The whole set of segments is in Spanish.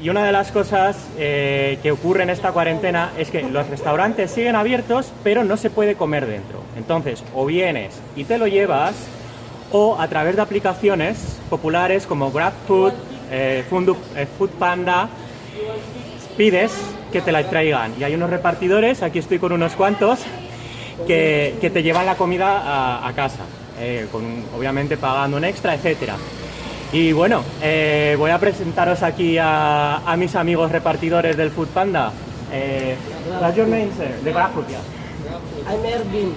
Y una de las cosas que ocurre en esta cuarentena es que los restaurantes siguen abiertos, pero no se puede comer dentro. Entonces, o vienes y te lo llevas, o a través de aplicaciones populares como GrabFood, Foodpanda, pides que te la traigan. Y hay unos repartidores, aquí estoy con unos cuantos, que te llevan la comida a casa, obviamente pagando un extra, etcétera. Y bueno, voy a presentaros aquí a mis amigos repartidores del Foodpanda. What's your name, sir? De GrabFood, yeah. I'm Ervin.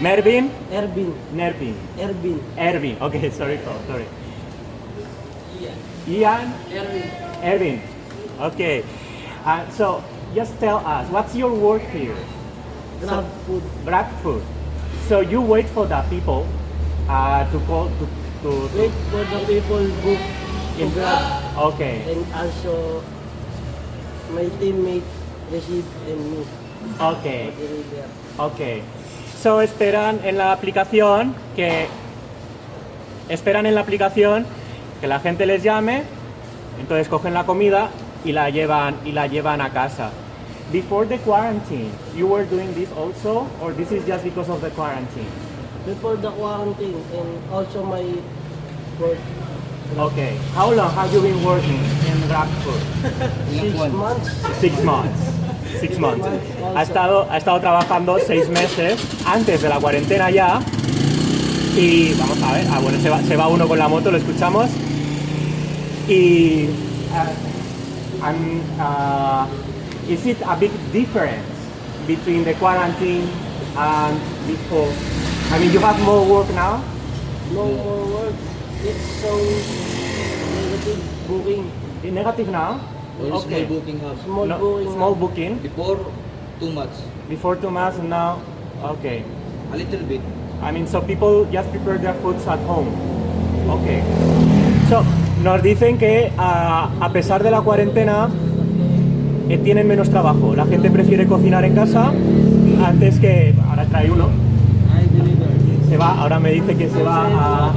Mervin? Ervin. Nervin. Ervin. Ervin. Okay, sorry. Ian? Ervin. Ervin. Okay. So, just tell us, what's your work here? Grab food. GrabFood. So you wait for the people to call to Wait for the people book to grab. Okay. And also my teammate receive and me. Okay. Deliver. Okay. So esperan en la aplicación que la gente les llame, entonces cogen la comida y la llevan a casa. Before the quarantine, you were doing this also, or this is just because of the quarantine? Before the quarantine and also my work. Okay. How long have you been working in GrabFood? 6 months. 6 months. 6 months. Ha estado trabajando 6 meses antes de la cuarentena ya. Y vamos a ver. Bueno, se va uno con la moto, lo escuchamos. Y is it a big difference between the quarantine and before? I mean, you have more work now? No more work. It's so negative booking. Negative now? Or small booking hub. Small No, booking. small booking. Before 2 months, Before 2 months and now? Okay. a little bit. I mean, so people just prepare their foods at home. Okay. So, nos dicen que a pesar de la cuarentena tienen menos trabajo. La gente prefiere cocinar en casa antes que... Ahora trae uno. I deliver. Se va, ahora me dice que se va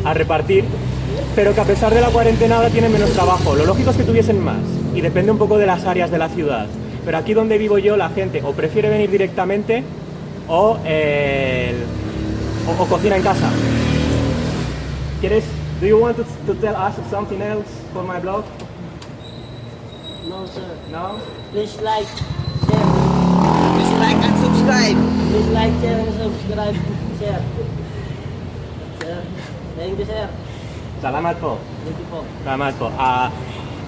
a repartir. Pero que a pesar de la cuarentena ahora tienen menos trabajo. Lo lógico es que tuviesen más. Y depende un poco de las áreas de la ciudad. Pero aquí donde vivo yo, la gente o prefiere venir directamente o cocina en casa. ¿Quieres? Do you want to tell us something else for my blog? No, sir. No? Please like, share. Please like and subscribe. Please like, share, and subscribe. Share. Sir. Thank you, sir. Salamat po. Thank you po. Salamat po.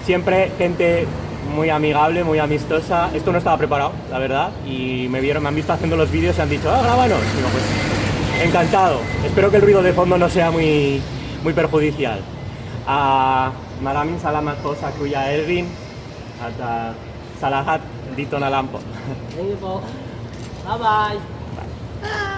Siempre gente muy amigable, muy amistosa. Esto no estaba preparado, la verdad. Y me han visto haciendo los vídeos y han dicho, grábanos. Digo, pues, encantado. Espero que el ruido de fondo no sea muy perjudicial. Maraming salamat po sa Kuya Ervin at sa lahat dito na lang po. Thank you po. Bye-bye.